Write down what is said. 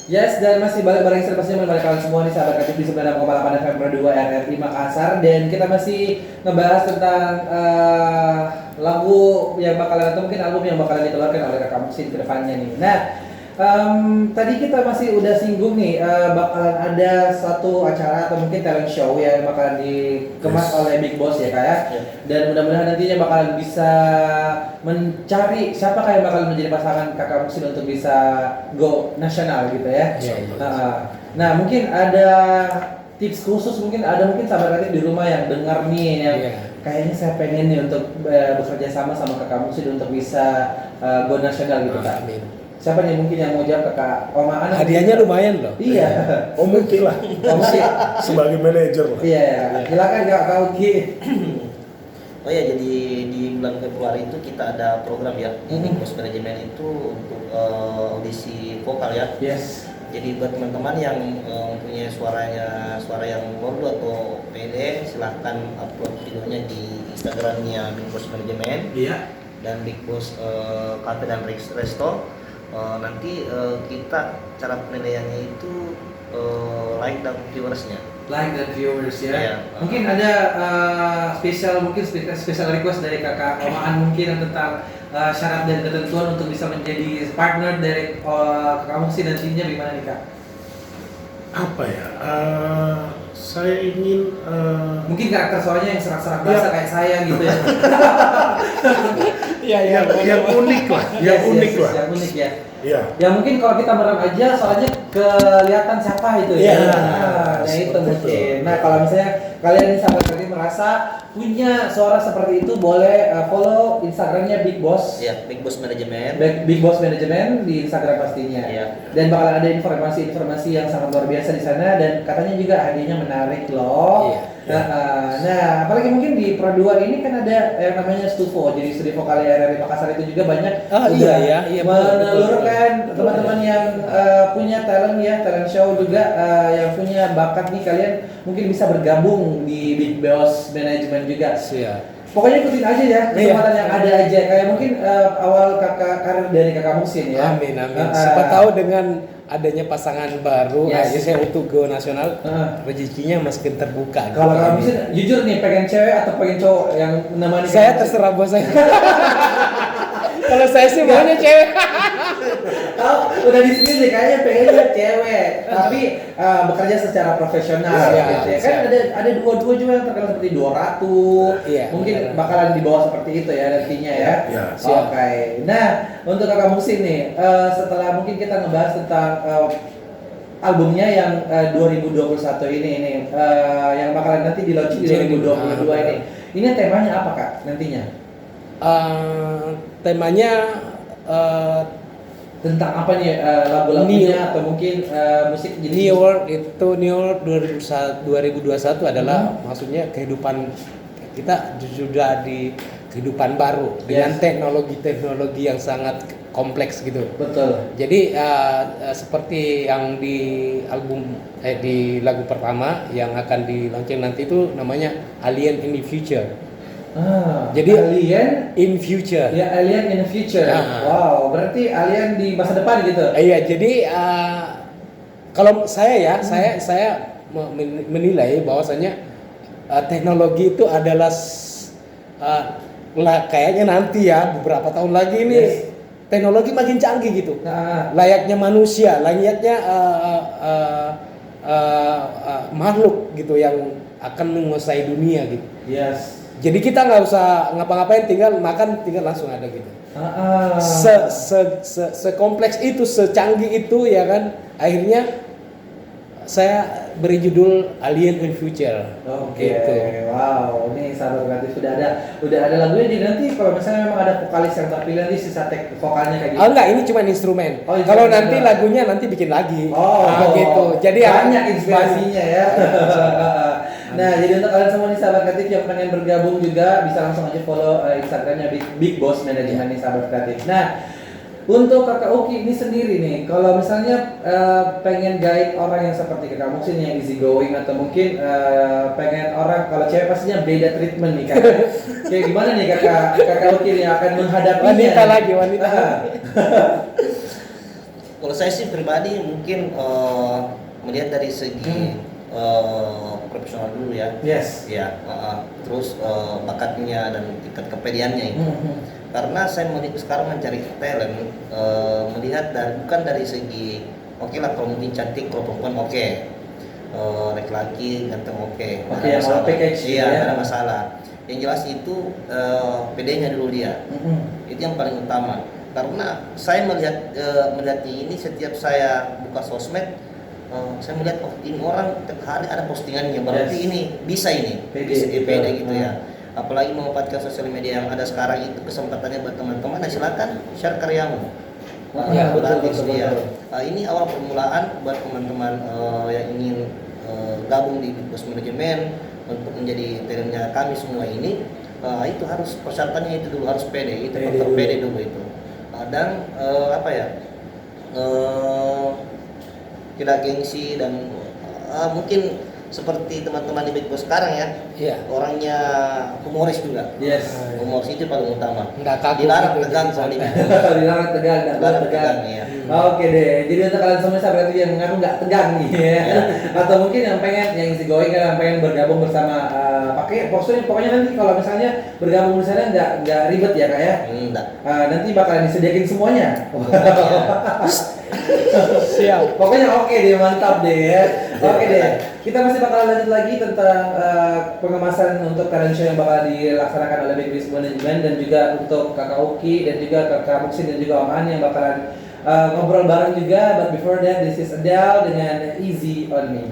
Yes, dan masih balik bareng saya pastinya balik kalian semua nih sahabat kreatif di 96,8 FM Pro 2 RRI Makassar, dan kita masih ngebahas tentang lagu yang bakalan atau mungkin album yang bakalan dikeluarkan oleh Kakak Muksin ke depannya nih. Nah, tadi kita masih udah singgung nih bakalan ada satu acara atau mungkin talent show yang bakalan dikemas oleh Big Boss ya kayak. Dan mudah-mudahan nantinya bakalan bisa mencari siapa yang bakalan menjadi pasangan Kakak Muksin untuk bisa go nasional gitu ya. Nah, mungkin ada tips khusus, mungkin sahabat kreatif di rumah yang dengar nih yang kayaknya saya pengen nih untuk bekerja sama Kakak Muksin untuk bisa go nasional gitu Kak. Siapa nih mungkin yang mau jawab Kakak Oma Ana? Hadiahnya lumayan loh. Iya. Om Uki lah. Sebagai manajer lah. Iya. Silakan Kak Uki. Oh ya, jadi di bulan Februari itu kita ada program ya, di Boss Manajemen itu untuk audisi vokal ya. Yes. Jadi buat teman-teman yang mempunyai suara yang merdu atau pede, silahkan upload videonya di Instagramnya Big Boss Manajemen. Iya. Dan Big Boss Cafe dan Resto. Nanti kita cara penilaiannya itu like dan viewersnya. Like dan viewers ya. Iya. Mungkin ada special request dari Kakak Omaan mungkin tentang syarat dan ketentuan untuk bisa menjadi partner dari Kakak Muksin nantinya gimana nih Kak? Apa ya? Saya ingin mungkin karakter suaranya yang serak-serak bahasa kayak saya gitu ya. yang unik lah, yang unik lah. Yang unik ya. Iya. Ya mungkin kalau kita merem aja soalnya kelihatan siapa itu ya. Nah, itu mungkin. Nah, kalau misalnya kalian ini sahabat kreatif merasa punya suara seperti itu, boleh follow Instagramnya Big Boss. Ya, Big Boss Manajemen. Big Boss Manajemen di Instagram pastinya. Iya. Dan bakal ada informasi-informasi yang sangat luar biasa di sana, dan katanya juga hadiahnya menarik loh. Iya. Nah, apalagi mungkin di Pro 2 ini kan ada yang namanya Stufo. Jadi studi vokal RRI Makassar itu juga banyak menelurkan teman-teman yang punya talent ya, talent show juga yang punya bakat nih, kalian mungkin bisa bergabung di Big Boss Management juga. Pokoknya ikutin aja ya kesempatan yang ada aja. Kayak mungkin awal karir dari Kakak Muksin ya. Amin. Siapa tahu dengan adanya pasangan baru, saya untuk go nasional, rezekinya makin terbuka. Kalau Kakak Muksin jujur nih, pengen cewek atau pengen cowok yang namanya? Saya terserah bos saya. Kalau saya sih maunya cewek. Udah di sini nih kayaknya pengennya cewek, tapi bekerja secara profesional gitu ya. Kan ada dua juga yang terkenal seperti Doratu. Mungkin bakalan dibawa seperti itu ya nantinya ya. Oke. Nah, untuk Kakak Muksin nih, setelah mungkin kita ngebahas tentang albumnya yang 2021 ini yang bakalan nanti di launching di 2022 ini. Ini temanya apa Kak nantinya? Temanya tentang apa nih lagu-lagunya atau mungkin musik jenis New World 2021 adalah maksudnya kehidupan kita sudah di kehidupan baru dengan teknologi yang sangat kompleks gitu. Betul. Jadi seperti yang di album di lagu pertama yang akan di launching nanti itu namanya Alien in the Future. Jadi Alien in Future. Ya, Alien in the Future. Wow, berarti alien di masa depan gitu. Iya, jadi kalau saya menilai bahwasanya teknologi itu adalah kayaknya nanti ya beberapa tahun lagi ini teknologi makin canggih gitu. Layaknya manusia, layaknya makhluk gitu yang akan menguasai dunia gitu. Yes. Jadi kita nggak usah ngapa-ngapain, tinggal makan, tinggal langsung ada gitu. Sekompleks itu, secanggih itu ya kan. Akhirnya saya beri judul Alien in Future. Gitu. Wow, ini sahabat kreatif udah ada lagunya. Jadi nanti kalau misalnya memang ada vokalis yang terpilih, nanti sisa tag vokalnya kayak gitu. Enggak, ini cuma instrumen. Kalau nanti lagunya nanti bikin lagi. Gitu. Jadi banyak inspirasinya ya. Nah, jadi untuk kalian semua nih sahabat kreatif yang pengen bergabung juga bisa langsung aja follow Instagramnya Big Boss Management nih sahabat kreatif. Nah, untuk Kakak Uki ini sendiri nih, kalau misalnya pengen guide orang yang seperti Kakak Muksin yang easy going, atau mungkin pengen orang, kalau cewek pastinya beda treatment nih Kak. Kayak gimana nih Kakak Uki yang akan menghadapinya? Wanita. Kalau saya sih pribadi mungkin melihat dari segi profesional dulu ya. Yes. Ya, terus bakatnya dan tingkat kepedeannya itu. Karena saya sekarang mencari talent, melihat bukan dari segi oke lah kalau mungkin cantik, kalau perempuan oke, laki-laki ganteng oke, Oke, yang mau package iya, ya. nggak ada masalah. Yang jelas itu PD-nya dulu dia, itu yang paling utama. Karena saya melihat ini setiap saya buka sosmed, saya melihat ini orang tiap hari ada postingannya, berarti Yes. ini bisa PD, bisa betul. PD gitu ya. Apalagi memanfaatkan sosial media yang ada sekarang itu kesempatannya buat teman-teman, silakan share karyamu. Ya, betul, Gratis betul, dia. betul. Ini awal permulaan buat teman-teman yang ingin gabung di Big Boss Management untuk menjadi talentnya kami semua ini. Itu harus persyaratannya itu dulu harus PD, itu faktor PD dulu itu. Dan tidak gengsi dan mungkin seperti teman-teman di Big Boss sekarang ya. Iya. Orangnya humoris juga. Yes. Humoris itu paling utama. Nggak kaku Dilarang gitu tegang jadi soal ini. Dilarang tegang, nggak boleh tegang. ya. Oke deh, jadi untuk kalian semua sahabat yang mengaku nggak tegang nih ya, atau mungkin yang pengen, yang easy going kan, yang pengen bergabung bersama, pakai posturnya pokoknya nanti kalau misalnya bergabung di sana nggak ribet ya kak ya, Enggak. nanti bakalan disediakin semuanya. Siap. Pokoknya oke deh, mantap deh ya. Oke deh, kita masih bakal lanjut lagi tentang pengemasan untuk talent show yang bakal dilaksanakan oleh Big Boss Management, dan juga untuk kakak Uki dan juga kakak Muksin dan juga Om An yang bakalan ngobrol bareng juga. But before that, this is Adele dengan Easy on Me.